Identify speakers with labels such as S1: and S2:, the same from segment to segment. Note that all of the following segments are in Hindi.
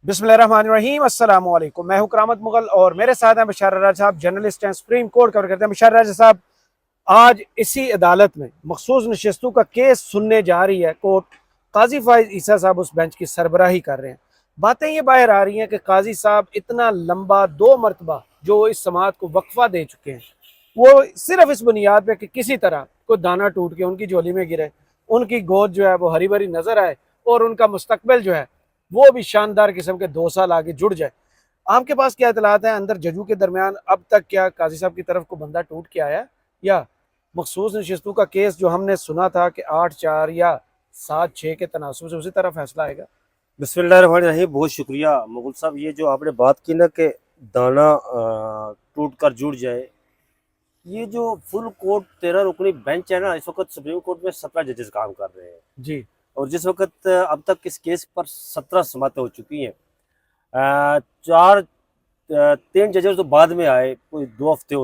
S1: बिस्मिल्लाहिर्रहमानिर्रहीम अस्सलाम वालेकुम। मैं हूं करामत मुगल और मेरे साथ हैं बशार राजा साहब, जर्नलिस्ट हैं, सुप्रीम कोर्ट कवर करते हैं। बशार राजा साहब, आज इसी अदालत में मखसूस नशस्तों का केस सुनने जा रही है कोर्ट। काजी फाइज ईसा साहब उस बेंच की सरबराही कर रहे हैं। बातें ये बाहर आ रही हैं कि काजी साहब इतना लंबा 2 मरतबा जो इस समात को वक्फा दे चुके हैं, वो सिर्फ इस बुनियाद पे कि किसी तरह कोई दाना टूट के उनकी झोली में गिरे, उनकी गोद जो है वो हरी भरी नजर आए और उनका मुस्तकबिल जो है वो भी शानदार किस्म के 2 साल आगे जुड़ जाए। आपके पास क्या इतलात है अंदर जजों के दरमियान? अब तक क्या काजी साहब की तरफ को बंदा टूट के आया, या मखसूस नशस्तों का केस जो हमने सुना था कि 8-4 या 7-6 के तनासब से उसी तरह फैसला आएगा?
S2: बिस्मिल्लाहिर्रहमानिर्रहीम। बहुत शुक्रिया मुगल साहब। ये जो आपने बात की ना कि दाना टूट कर जुड़ जाए, ये जो फुल कोर्ट 13 रुकनी बेंच है ना, इस वक्त सुप्रीम कोर्ट में 17 जजेस काम कर रहे हैं
S1: जी।
S2: और जिस वक्त अब तक इस केस पर 17 समातें हो चुकी हैं। चार 3 जजेस तो बाद में आए, कोई 2 हफ्ते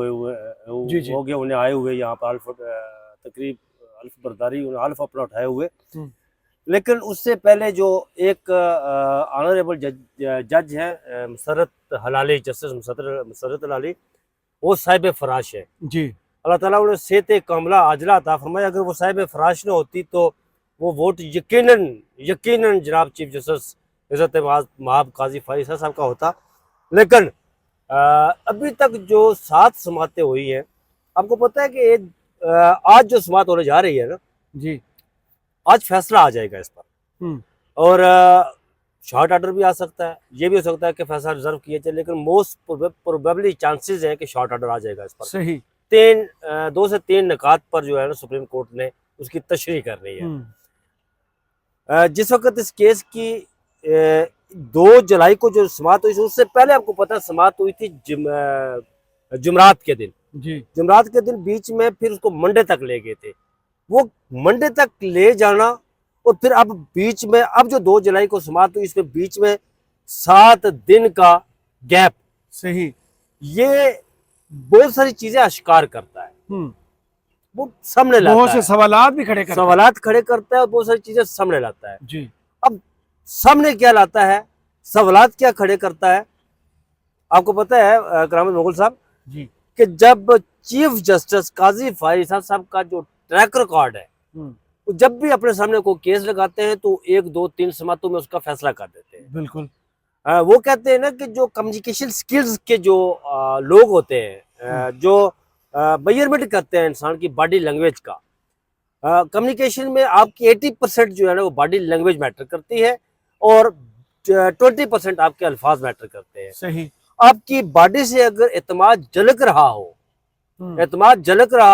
S1: जी
S2: हो गए उन्हें आए हुए यहाँ पर तकरीब अल्फ बरदारी अल्फ अपना उठाए हुए। लेकिन उससे पहले जो एक ऑनरेबल जज है मुसर्रत हलाली, जस्टिस मुसर्रत हलाली, वो साहिब फराश है
S1: जी।
S2: अल्लाह ताला उन्हें सेहत कामला आजला अता फरमाए। अगर वो साहिब फराश न होती तो वो वोट यकीनन जनाब चीफ जस्टिस इज़्ज़त महाब काजी फाइज साहब का होता। लेकिन अभी तक जो 7 समातें हुई हैं, आपको पता है कि आज जो समात होने जा रही है ना
S1: जी,
S2: आज फैसला आ जाएगा इस पर। और शॉर्ट ऑर्डर भी आ सकता है, ये भी हो सकता है कि फैसला रिजर्व किया जाए, लेकिन मोस्ट प्रोबेबली चांसेस है कि शॉर्ट ऑर्डर आ जाएगा इस पर।
S1: सही।
S2: 2 से 3 निकात पर जो है ना सुप्रीम कोर्ट ने उसकी तशरीह कर रही है। जिस वक्त इस केस की 2 जुलाई को जो समात हुई, उससे पहले आपको पता समात हुई थी जुमरात के दिन।
S1: जी।
S2: जुमरात के दिन बीच में फिर उसको मंडे तक ले गए थे। वो मंडे तक ले जाना और फिर अब बीच में अब जो 2 जुलाई को समाप्त हुई, इसमें बीच में 7 दिन का गैप,
S1: सही।
S2: ये बहुत सारी चीजें आश्कार करता है। वो सामने लाता
S1: बहुत से
S2: है,
S1: सवालात भी खड़े करता है।
S2: सवालात खड़े करता है और बहुत सारी चीजें सामने लाता है।
S1: जी।
S2: अब सामने क्या लाता है, सवालात क्या खड़े करता है, आपको पता है करामत मुगल साहब
S1: जी
S2: कि जब चीफ जस्टिस काजी फाइज साहब का जो ट्रैक रिकॉर्ड है, तो जब भी अपने सामने कोई केस लगाते हैं तो 1, 2, 3 समातों में उसका फैसला कर देते हैं।
S1: बिल्कुल।
S2: वो कहते हैं ना कि जो कम्युनिकेशन स्किल्स के जो लोग होते हैं, जो मेजरमेंट करते हैं इंसान की बॉडी लैंग्वेज का, कम्युनिकेशन में आपकी 80% जो है ना वो बॉडी लैंग्वेज मैटर करती है और 20% आपके अल्फाज मैटर करते हैं।
S1: सही।
S2: आपकी बॉडी से अगर एतमाद झलक रहा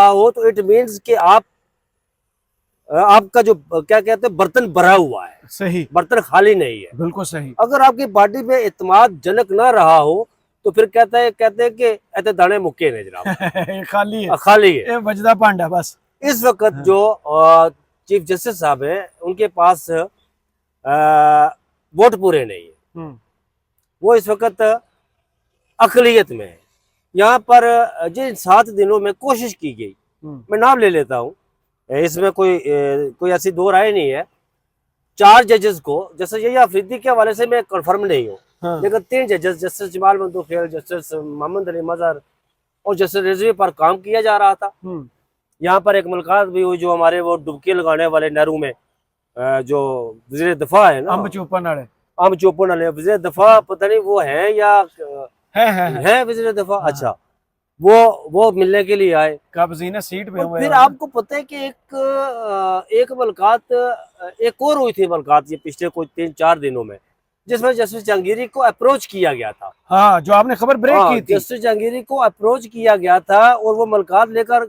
S2: हो, तो इट मीन्स कि आपका जो क्या कहते हैं बर्तन भरा हुआ है,
S1: सही।
S2: बर्तन खाली नहीं है।
S1: बिल्कुल सही।
S2: अगर आपकी बॉडी में इत्मीनान जनक ना रहा हो तो फिर कहते हैं कि ऐसे दाने मुक्के ने जनाब
S1: खाली है,
S2: खाली है,
S1: ये बजदा पांडा बस।
S2: इस वक्त जो चीफ जस्टिस साहब हैं उनके पास वोट पूरे नहीं है। वो इस वक्त अकलियत में है। यहाँ पर जिन 7 दिनों में कोशिश की गई, मैं नाम ले लेता हूँ, इसमें कोई ऐसी दो राय नहीं है। 4 जजेस को, जैसे यही अफरीदी के हवाले से मैं कंफर्म नहीं हूँ, लेकिन 3 जजेस जस्टिस जमाल मंदोखेल, जस्टिस मोहम्मद अली मजहर और जस्टिस रिजवी पर काम किया जा रहा था। यहाँ पर एक मुलाकात भी हुई जो हमारे वो डुबकी लगाने वाले नहरू में जो वज़ीर दफा है ना,
S1: अम्ब चौपन
S2: वाले वज़ीर दफा, पता नहीं वो है या है वज़ीर दफा। अच्छा, वो मिलने के लिए आए,
S1: काबज़ीना सीट पे हुए।
S2: फिर आपको पता है कि एक मुलाकात एक और हुई थी मुलाकात ये पिछले कोई 3-4 दिनों में, जिसमें जस्टिस जहांगीरी को अप्रोच किया गया था।
S1: हाँ, जो आपने खबर ब्रेक की थी।
S2: जस्टिस जहांगीरी को अप्रोच किया गया था और वो मुलाकात लेकर,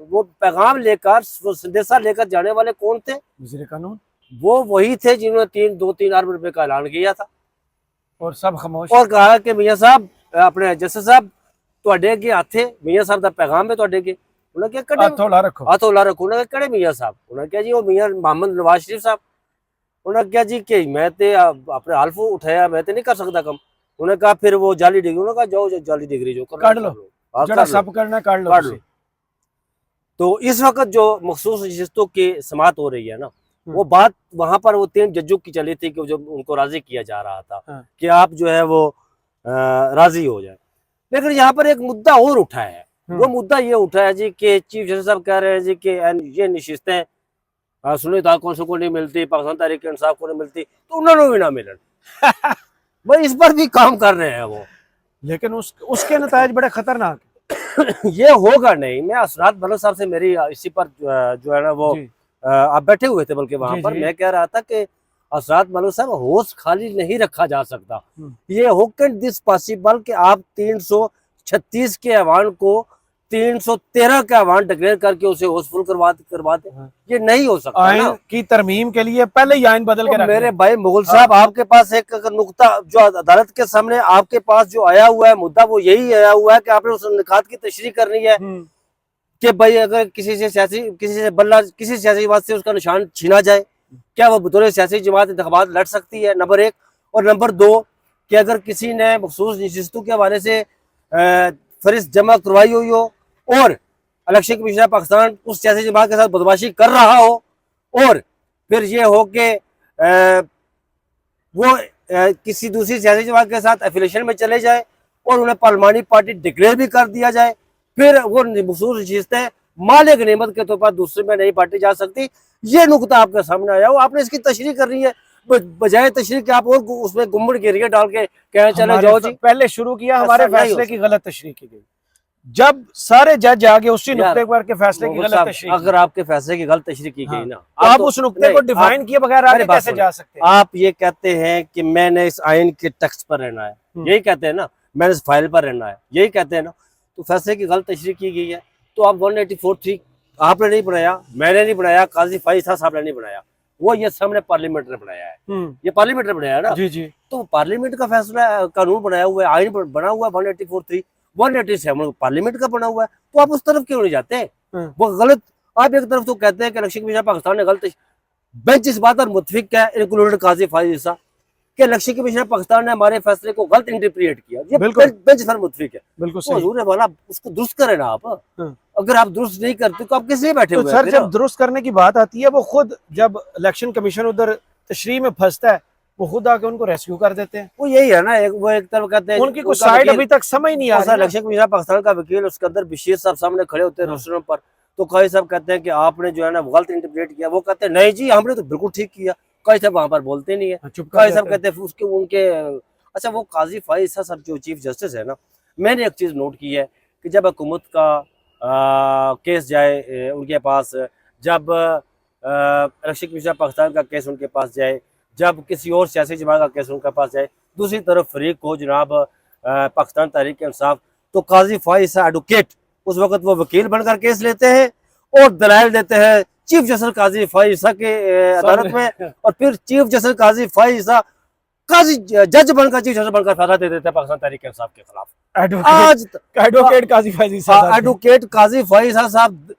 S2: वो पैगाम लेकर, वो संदेशा लेकर जाने वाले कौन थे?
S1: वज़ीर कानून।
S2: वो वही थे जिन्होंने 2-3 अरब रुपए का ऐलान किया था
S1: और सब खामोश,
S2: और कहा कि मियाँ साहब, अपने जस्टिस साहब ਤੁਹਾਡੇ के हाथे मियाँ साहब का पैगाम है ਤੁਹਾਡੇ के। उन्होंने क्या कड़े
S1: हथौला रखो,
S2: हथौला रखो। उन्होंने कड़े मियाँ साहब, उन्होंने क्या जी वो मियाँ मोहम्मद नवाज शरीफ साहब। उन्होंने क्या जी कि मैं ते अपने हल्फ उठाया, मैं तो नहीं कर सकता कम। उन्होंने कहा फिर वो जाली डिग्री, उन्होंने कहा जाओ जाली डिग्री जो
S1: कर लो, जरा सब करना कर लो।
S2: तो इस वक्त जो मखसूस नशिस्तों की समात हो रही है ना, वो बात वहां पर वो 3 जजों की चली थी कि जो उनको राजी किया जा रहा था कि आप जो है वो राजी हो जाए। लेकिन यहाँ पर एक मुद्दा और उठा है, वो मुद्दा ये उठा है जी कि चीफ जस्टिस साहब कह रहे हैं जी कि ये नशिस्तें सुनी था कौन को नहीं मिलती, पाकिस्तान तहरीक इंसाफ को नहीं मिलती, तो उन्होंने भी ना मिलन भाई इस पर भी काम कर रहे हैं वो।
S1: लेकिन उसके नतायज बड़े खतरनाक
S2: ये होगा नहीं। मैं असरात मलिक साहब से मेरी इसी पर जो है ना वो आप बैठे हुए थे बल्कि वहां पर, मैं कह रहा था कि असरात मलिक साहब होश खाली नहीं रखा जा सकता। ये हो कैन दिस पॉसिबल कि आप 336 के ऐवान को 313 का ऐवान डिक्लेयर करके उसे होशफुल करवाते ये नहीं हो सकता।
S1: आइन की तरमीम के लिए पहले ही आइन बदल के
S2: तो मेरे भाई मुगल साहब आपके पास एक अगर नुक्ता जो अदालत के सामने आपके पास जो आया हुआ है मुद्दा वो यही आया हुआ है कि आपने उस निकात की तशरीह करनी है कि भाई अगर किसी सियासी बात से उसका निशान छीना जाए, क्या वो बतौर सियासी जमात इंतखाबात लड़ सकती है, नंबर 1। और नंबर 2 कि अगर किसी ने मखसूस नशिस्तों के हवाले से फरिस्त जमा करवाई हुई हो और इलेक्शन कमीशन पाकिस्तान उस सियासी जमात के साथ बदमाशी कर रहा हो और फिर ये हो कि वो किसी दूसरी सियासी जमात के साथ एफिलेशन में चले जाए और उन्हें पार्लिमानी पार्टी डिक्लेयर भी कर दिया जाए, फिर वो मखसूस नशिस्तें मालिक नेमत के तौर पर दूसरे में नई पार्टी जा सकती। ये नुकता आपके सामने आया हो, आपने इसकी तशरीह करनी है बजाय तशरीह के आप और उसमें गुम्बद घेरिए डाल के कह चले जाओ जी।
S1: पहले शुरू किया हमारे फैसले की गलत तशरीह की गई, जब सारे जज आगे उसी नुक्ते पर के फैसले की गलत तशरीह,
S2: अगर आपके फैसले की गलत तशरीह की गई ना
S1: तो आप उस नुक्ते को डिफाइन किए बगैर आगे कैसे जा सकते हैं?
S2: आप ये कहते हैं कि मैंने इस आइन के टेक्स्ट पर रहना है, यही कहते हैं ना, मैंने इस फाइल पर रहना है, यही कहते हैं ना, तो फैसले की गलत तशरीह की गई है। तो आप 184(3) आपने नहीं बनाया, मैंने नहीं बनाया, काजी फाइज साहब ने नहीं बनाया, वो ये सामने पार्लियामेंट ने बनाया है, ये पार्लियामेंट ने बनाया है ना जी जी। तो पार्लियामेंट का फैसला कानून बनाया हुआ है, आइन बना हुआ है 184(3), 187 पार्लियामेंट का बना हुआ है, तो आप उस तरफ क्यों नहीं जाते? वो गलत। आप एक तरफ तो कहते हैं कि इलेक्शन कमीशन पाकिस्तान ने गलत, बेंच इस बात पर मुतफिक है इंक्लूडेड काजी फाइज साहब कि इलेक्शन कमीशन पाकिस्तान ने हमारे फैसले को गलत इंटरप्रिएट किया, ये बेंच पर मुतफिक है। बिल्कुल सही। हुजूर वाला उसको दुरुस्त करें ना आप, अगर आप दुरुस्त नहीं करते तो आप किस लिए बैठे हुए हैं?
S1: सर जब दुरुस्त करने की बात आती है वो खुद जब इलेक्शन कमीशन उधर तशरीह में फंसता है वो खुद आके उनको रेस्क्यू कर देते हैं।
S2: वो यही है ना, वो एक तरफ कहते हैं
S1: उनकी कुछ साइड अभी तक समझ नहीं आ रहा।
S2: इलेक्शन कमीशन पाकिस्तान का वकील उसके अंदर बशीर साहब सामने खड़े होते हैं रोस्टरों पर, तो काजी साहब कहते हैं कि आपने जो है ना गलत इंटरप्रेट किया, वो कहते हैं नहीं जी हमने तो बिल्कुल ठीक किया। काजी साहब वहां पर बोलते नहीं है, काजी साहब कहते हैं उसके उनके अच्छा वो काजी फाइज साहब जो चीफ जस्टिस है ना, मैंने एक चीज नोट की है कि जब हुकूमत का केस जाए उनके पास, जब इलेक्शन कमीशन पाकिस्तान का केस उनके पास जाए, जब किसी और सियासी जमात का केस उनके पास जाए, दूसरी तरफ फरीक हो जनाब पाकिस्तान तहरीक इंसाफ, तो काजी फाइज साहब एडवोकेट उस वक्त वो वकील बनकर केस लेते हैं और दलाइल देते हैं चीफ जस्टिस काजी फाइज साहब के अदालत में, और फिर चीफ जस्टिस काजी फाइज साहब काजी जज बनकर चीफ जस्टिस बनकर फैसला दे देते हैं पाकिस्तान तहरीक इंसाफ के खिलाफ। आज
S1: एडवोकेट काजी फाइज
S2: साहब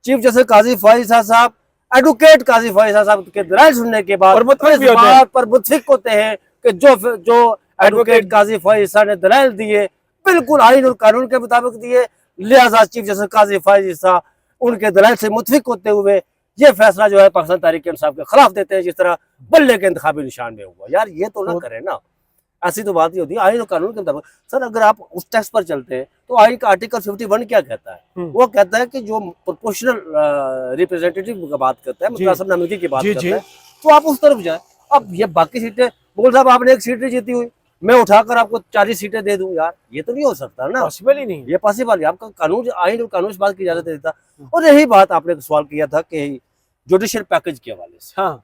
S2: चीफ जस्टिस काजी फाइज साहब एडवोकेट काजी फाइज साहब के दलाइल सुनने के बाद इस बात पर मुतफिक होते हैं कि जो एडवोकेट काजी फाइज साहब ने दलाइल दिए बिल्कुल आइन और कानून के मुताबिक दिए, लिहाजा चीफ जस्टिस काजी फाइज साहब उनके दलाइल से मुतफिक होते हुए ये फैसला जो है पाकिस्तान तहरीक इंसाफ के खिलाफ देते हैं, जिस तरह बल्ले के इंतखाबी निशान में हुआ। यार ये तो ना करें ना, ऐसी तो बात ही होती है आइन और कानून के मुताबिक। सर अगर आप उस टेक्स्ट पर चलते हैं तो आइन का आर्टिकल 51 क्या कहता है? वो कहता है कि जो प्रोपोर्शनल रिप्रेजेंटेटिव की बात करता है, मुतनासिब नामजदगी की बात करता है, तो आप उस तरफ जाए। अब ये बाकी सीटें, मुगल साहब आपने एक सीट नहीं जीती हुई, मैं उठाकर आपको 40 सीटें दे दूं, यार ये तो नहीं हो सकता ना,
S1: पॉसिबल ही नहीं,
S2: ये पॉसिबल है। आपका कानून आइन और कानून इस बात की इजाजत देता। और यही बात आपने सवाल किया था कि जुडिशियल पैकेज के हवाले से,
S1: हाँ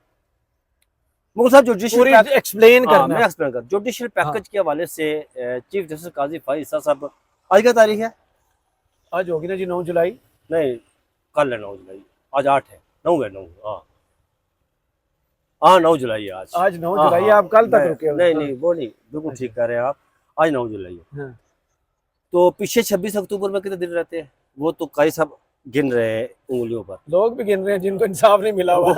S2: मुगल साहब जुडिशियल
S1: एक्सप्लेन करना,
S2: मैं एक्सप्लेन कर जुडिशियल पैकेज के हवाले से चीफ जस्टिस काजी फाइज साहब, आज क्या तारीख है?
S1: आज होगी ना जी 9 जुलाई,
S2: नहीं कल है 9 जुलाई, आज 8 है, 9 है, 9 हाँ 9 जुलाई है आज
S1: 9 जुलाई। आप कल तक रुके हो?
S2: नहीं वो नहीं, बिल्कुल ठीक कह रहे हैं आप, आज 9 जुलाई है। तो पीछे 26 अक्टूबर में कितने दिन रहते हैं वो तो काजी साहब गिन रहे हैं उंगलियों पर,
S1: लोग भी गिन रहे हैं जिनको इंसाफ नहीं मिला हुआ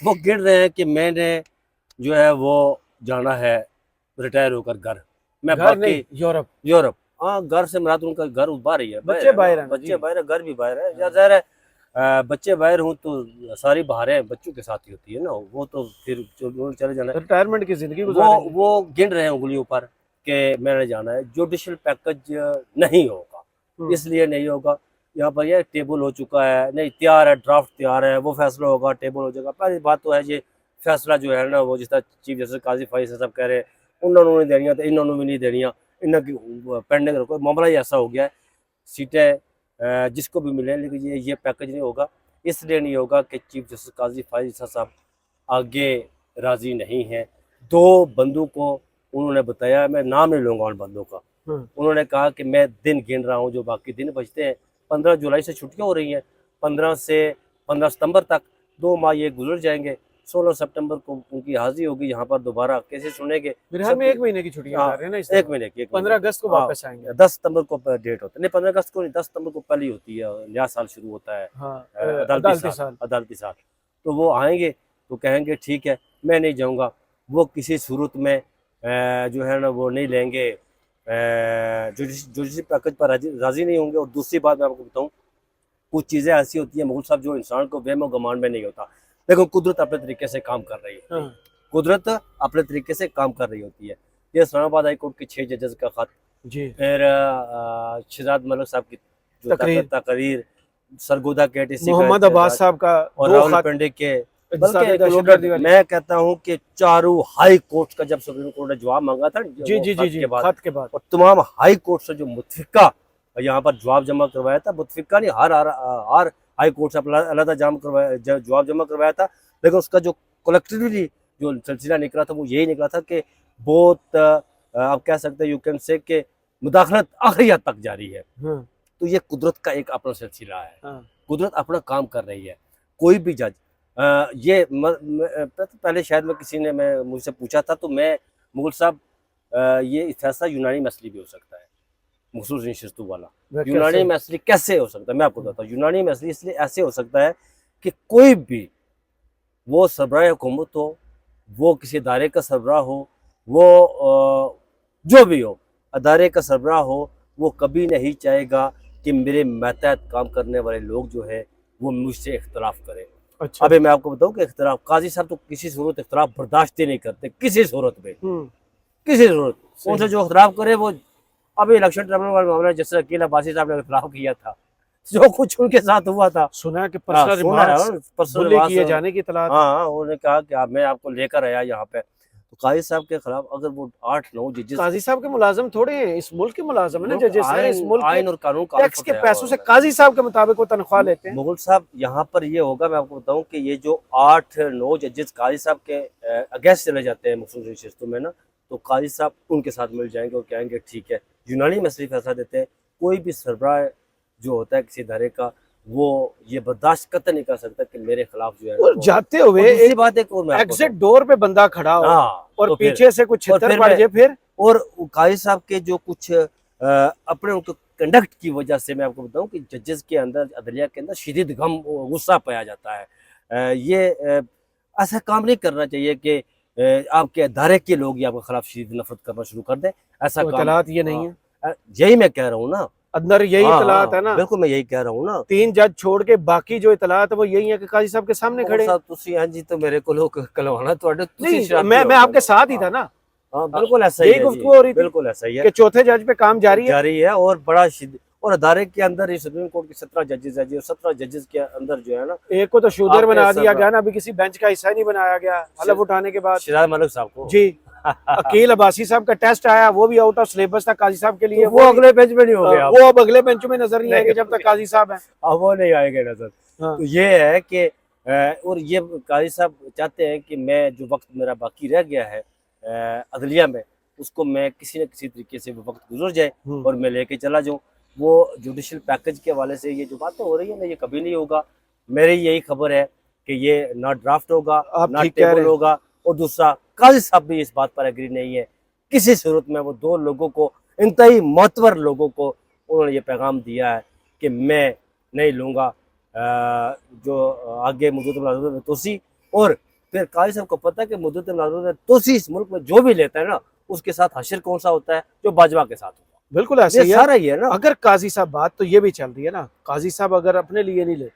S2: वो गिन रहे हैं कि मैंने जो है वो जाना है रिटायर होकर घर, मैं बाकी यूरोप हाँ घर से मराद उनका घर बाहर ही है,
S1: बच्चे बाहर हैं,
S2: बच्चे बाहर है, घर भी बाहर है, या ज़ाहिर है बच्चे बाहर हूँ तो सारी बहारें बच्चों के साथ ही होती है ना, वो तो फिर जो उन्होंने चले जाना है,
S1: रिटायरमेंट की जिंदगी गुजारेंगे।
S2: वो गिन रहे हैं उंगलियों पर कि मैंने जाना है। जुडिशल पैकेज नहीं होगा, इसलिए नहीं होगा। यहाँ पर ये टेबल हो चुका है, नहीं तैयार है, ड्राफ्ट तैयार है, वो फैसला होगा, टेबल हो जाएगा। पहली बात तो है ये फैसला जो है ना, वो जिस तरह चीफ जस्टिस काजी फाइज सब कह रहे हैं उन्होंने नहीं देनिया तो इन्होंने भी नहीं देनिया, इनकी पेंडिंग रखो। मामला ही ऐसा हो गया है, सीटें जिसको भी मिले, लेकिन ये पैकेज नहीं होगा। इसलिए नहीं होगा कि चीफ जस्टिस काजी फाइज साहब आगे राजी नहीं है। 2 बंदों को उन्होंने बताया, मैं नाम नहीं लूँगा उन बंदों का, उन्होंने कहा कि मैं दिन गिन रहा हूँ जो बाकी दिन बचते हैं। 15 जुलाई से छुट्टियां हो रही हैं, 15 से 15 सितंबर तक 2 माह ये गुजर जाएंगे। 16 सितंबर को उनकी हाजिरी होगी यहाँ पर, दोबारा कैसे सुनेंगे।
S1: बिहार में 1 महीने की छुट्टियां
S2: हाँ,
S1: जा रहे हैं ना, इस
S2: 1 महीने की,
S1: 15 अगस्त को वापस आएंगे।
S2: 10 सितंबर को डेट होता है, नहीं 15 अगस्त को नहीं, 10 सितंबर को पहले होती है, नया साल शुरू होता है, अदालती साल। तो वो आएंगे तो कहेंगे ठीक है मैं नहीं जाऊँगा। वो किसी सूरत में जो है ना वो नहीं लेंगे, जुडिशल पैकेज पर राजी नहीं होंगे। और दूसरी बात मैं आपको बताऊं, कुछ चीज़ें ऐसी होती हैं मुगल साहब जो इंसान को वहम और गुमान में नहीं होता। देखो कुदरत अपने तरीके से काम कर रही है, कुदरत अपने तरीके से काम कर रही होती है। ये इस्लामाबाद हाई कोर्ट के 6 जजेस का खत, फिर शहजाद मलिक साहब की जो तकरीर, सरगोदा के
S1: मोहम्मद अब्बास साहब का,
S2: और रावलपिंडी के, मैं कहता हूं कि चारों हाई कोर्ट का जब सुप्रीम कोर्ट ने जवाब मांगा था खत के बाद, और तमाम हाई कोर्ट से जो मुतफिका यहाँ पर जवाब जमा करवाया था, मुतफिका नहीं हर हाई कोर्ट से अलग जवाब जमा करवाया था, लेकिन उसका जो कलेक्टिवली जो सिलसिला निकला था वो यही निकला था कि बहुत आप कह सकते हैं, यू कैन से कि मुदाखलत आखिरी हद तक जारी है। तो ये कुदरत का एक अपना सिलसिला है, कुदरत अपना काम कर रही है। कोई भी जज पहले शायद मैं मुझसे पूछा था, तो मैं मुगल साहब ये फैसला यूनानी मसली भी हो सकता है, मखसूस नशिस्तों वाला। यूनानी मसली कैसे हो सकता है, मैं आपको बताता हूँ। यूनानी मसली इसलिए ऐसे हो सकता है कि कोई भी, वो सरबराह हुकूमत हो, वो किसी अदारे का सरबराह हो, वो जो भी हो, अदारे का सरबराह हो, वो कभी नहीं चाहेगा कि मेरे मातहत काम करने वाले लोग जो है वो मुझसे इख्तलाफ करें। अच्छा। अभी मैं आपको बताऊं कि इख्तलाफ, काजी साहब तो किसी सूरत इख्तलाफ बर्दाश्त ही नहीं करते, किसी सूरत में, किसी सूरत। उनसे जो इख्तलाफ करे वो, अभी इलेक्शन ट्रिब्यूनल वाला मामला जैसे अकील अब्बासी साहब ने इख्तलाफ किया था, जो कुछ उनके साथ हुआ था, सुना है कि पर्सनल किए जाने की इत्तला। हाँ, उन्होंने कहा कि मैं आपको लेकर आया यहाँ पे। तो काजी साहब के खिलाफ अगर वो 8-9 जजेस, काजी साहब के मुलाजम थोड़े हैं, इस मुल्क के मुलाजम है ना जजेस, इस मुल्क आईन और कानून टैक्स के पैसों से काजी साहब के मुताबिक वो तनख्वाह लेते हैं। मुगल साहब यहाँ पर ये होगा, मैं आपको बताऊं कि ये जो 8-9 जजेस काजी साहब के अगेंस्ट चले जाते हैं मखसूस नशिस्तों में ना, तो काजी साहब उनके साथ मिल जाएंगे और कहेंगे ठीक है, यूनानी मसली फैसला देते हैं। कोई भी सरबराह जो होता है किसी इदारे का, वो ये बर्दाश्त कतई नहीं कर सकता कि मेरे खिलाफ जो है, और जाते हुए एग्जिट डोर पे बंदा खड़ा हो और पीछे से कुछ छितर पड़ जाए फिर। और काजी साहब के जो कुछ अपने उनके कंडक्ट की वजह से, मैं आपको बताऊं कि जजेस के अंदर, अदलिया के अंदर शदीद गम गुस्सा पाया जाता है। ये ऐसा काम नहीं करना चाहिए कि आपके अदारे के लोग आपके खिलाफ शदीद नफरत करना शुरू कर दें। ऐसा काम ये नहीं है, यही मैं कह रहा हूँ ना, अंदर यही इतलात है ना। बिल्कुल मैं यही कह रहा हूँ ना, 3 जज छोड़ के बाकी जो इतलात है वो यही है कि काजी साहब के सामने खड़े। हाँ जी, तो मेरे को लोग कलवाना मैं आपके साथ ही था ना। बिल्कुल ऐसा ही गुफ्तगू हो रही थी, बिल्कुल ऐसा ही है कि चौथे जज पे काम जारी है और बड़ा और अदारे के अंदर सुप्रीम कोर्ट के 17 जजेस है जी, और 17 जजेस के अंदर जो है ना, एक को तो शूदर बना दिया गया ना, अभी किसी बेंच का हिस्सा नहीं बनाया गया हलफ उठाने के बाद। शहजाद मलिक साहब को जी अकील अब्बासी साहब का टेस्ट आया, वो भी आउट ऑफ सिलेबस था काजी साहब के लिए, तो वो अगले बेंच में नहीं हो गया, वो अब अगले बेंच में नजर नहीं आएंगे जब तक काजी साहब है, अब वो नहीं आएंगे नजर। तो ये है कि और ये काजी साहब चाहते हैं कि मैं जो वक्त मेरा बाकी रह गया है अदलिया में, उसको मैं किसी न किसी तरीके से वो वक्त गुजर जाए और मैं लेके चला जाऊँ। वो जुडिशल पैकेज के हवाले से ये जो बातें हो रही है ना, ये कभी नहीं होगा। मेरी यही खबर है कि ये ना ड्राफ्ट होगा, ना टेबल होगा। और दूसरा, काजी साहब भी इस बात पर एग्री नहीं है किसी सूरत में। वो 2 लोगों को, इंतहाई मोतबर लोगों को उन्होंने ये पैगाम दिया है कि मैं नहीं लूँगा जो आगे मुद्दत तोसी। और फिर काजी साहब को पता है कि मुद्दत तोसी इस मुल्क में जो भी लेता है ना, उसके साथ हशर कौन सा होता है, जो बाजवा के साथ होता है। बिल्कुल ऐसे ही सारा ही है ना। अगर काजी साहब, बात तो ये भी चल रही है ना, काजी साहब अगर अपने लिए नहीं लेते,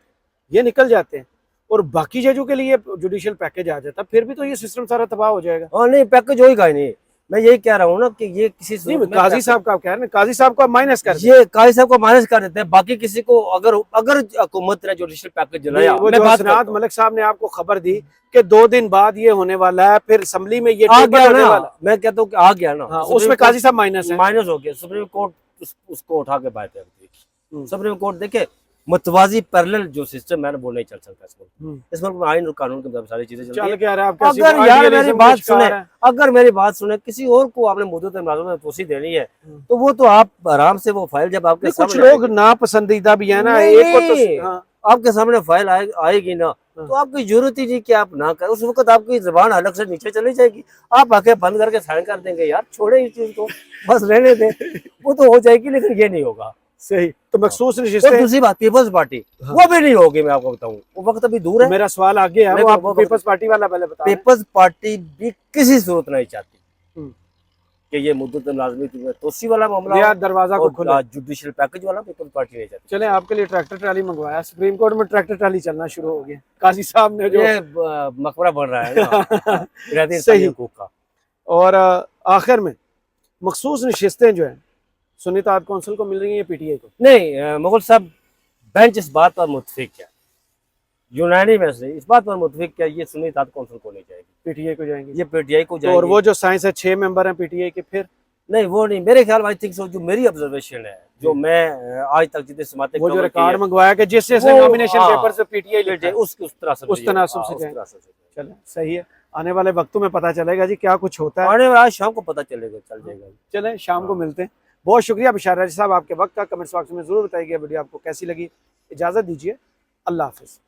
S1: ये निकल जाते हैं और बाकी जजों के लिए जुडिशियल पैकेज आ जाता, फिर भी तो ये सिस्टम सारा तबाह हो जाएगा।
S2: हाँ नहीं, पैकेज होएगा ही नहीं। मैं यही कह रहा हूँ ना कि ये किसी
S1: नहीं,
S2: सूरत में
S1: काजी साहब का आप कह रहे हैं, काजी साहब को माइनस कर
S2: ये काजी साहब को माइनस कर देते हैं, बाकी किसी को अगर अगर हुकूमत ने जुडिशियल पैकेज जलाया,
S1: वो
S2: मैं
S1: जो
S2: बात
S1: हसनात
S2: करता हूँ।
S1: मलिक साहब ने आपको खबर दी कि 2 दिन बाद ये होने वाला है, फिर असम्बली में ये
S2: आ
S1: टेबल
S2: गया
S1: होने
S2: ना,
S1: वाला।
S2: मैं कहता हूँ कि आ गया ना।
S1: हाँ,
S2: सुप्रीम
S1: उसमें काजी साहब माइनस है।
S2: माइनस हो गया। सुप्रीम कोर्ट उसको उठा के बाहर फेंक दी।
S1: हम्म।
S2: सुप्रीम कोर्ट देखे मतवाजी पैरेलल जो सिस्टम है ना, वो नहीं चल सकता इस मुल्क में। आइन और कानून के मुताबिक सारी चीजें चलती
S1: चल
S2: हैं।
S1: क्या रहा है, आप
S2: अगर
S1: कैसी
S2: यार मेरी
S1: idealism
S2: बात
S1: का शिकार
S2: सुने,
S1: है।
S2: अगर मेरी बात सुने, किसी और को आपने मुद्दत मुलाजमत में तोसी देनी है तो वो तो आप आराम से वो फाइल जब आपके
S1: नहीं, कुछ
S2: सामने
S1: लोग नापसंदीदा भी है ना,
S2: नहीं,
S1: एक को तो
S2: नहीं।
S1: हाँ,
S2: आपके सामने फाइल आएगी ना, तो आपकी जरूरत ही नहीं कि आप ना करें। उस वक्त आपकी जबान अलग से नीचे चली जाएगी, आप आंखें बंद करके साइन कर देंगे, यार छोड़े इस चीज को, बस रहने दें। वो तो हो जाएगी, लेकिन ये नहीं होगा।
S1: सही। तो मखसूस
S2: और
S1: नशिस्तें,
S2: दूसरी बात, पीपल्स पार्टी वो भी नहीं होगी। मैं आपको बताऊं, वो वक्त अभी दूर है।
S1: मेरा सवाल आगे है, वो
S2: लेकिन
S1: आप
S2: वो
S1: पीपल्स पार्टी वाला पहले बता दें।
S2: पीपल्स पार्टी भी किसी सूरत नहीं चाहती
S1: हम्म।
S2: कि ये मुद्दत लाजमी तोसी वाला मामला
S1: यार
S2: हो
S1: दरवाजा को खोले।
S2: और जुडिशियल पैकेज वाला पीपल्स पार्टी नहीं चाहती।
S1: चले, आपके लिए ट्रैक्टर ट्राली मंगवाया, सुप्रीम कोर्ट में ट्रैक्टर ट्राली चलना शुरू हो गया, काजी साहब ने जो
S2: ये मकबरा बन रहा है ना रहती
S1: सही।
S2: हकूक का।
S1: और आखिर में मखसूस नशिस्तें जो है सुन्नी ताब कौंसिल को मिल रही है, पीटीआई को?
S2: नहीं, मुगल साहब बेंच इस बात पर मुतफिक है, यूनानी में से इस बात पर मुतफिक है, ये सुन्नी ताब कौंसिल को नहीं जाएगी,
S1: पीटीआई को जाएंगे।
S2: ये पीटीआई को
S1: तो
S2: जाएगी।
S1: और वो जो साइंस है 6 मेंबर हैं पीटीआई के, फिर
S2: नहीं वो नहीं, मेरे ख्याल आई थिंक सो, जो मेरी ऑब्जर्वेशन है, जो मैं आज तक जितने समाते
S1: वो जो रिकॉर्ड मंगवाया कि जिस जैसे
S2: वो,
S1: नॉमिनेशन
S2: हाँ,
S1: पेपर से पीटीआई लिखा है,
S2: उस तनासब
S1: उस तनासब से जाए। चले, सही है। आने वाले वक्तों में पता चलेगा जी क्या कुछ होता है।
S2: आने वाला आज शाम को पता चलेगा, चल जाएगा।
S1: चले, शाम को मिलते हैं। बहुत शुक्रिया बशार राजी साहब आपके वक्त का। कमेंट्स बॉक्स में जरूर बताइए वीडियो आपको कैसी लगी। इजाजत दीजिए, अल्लाह हाफिज।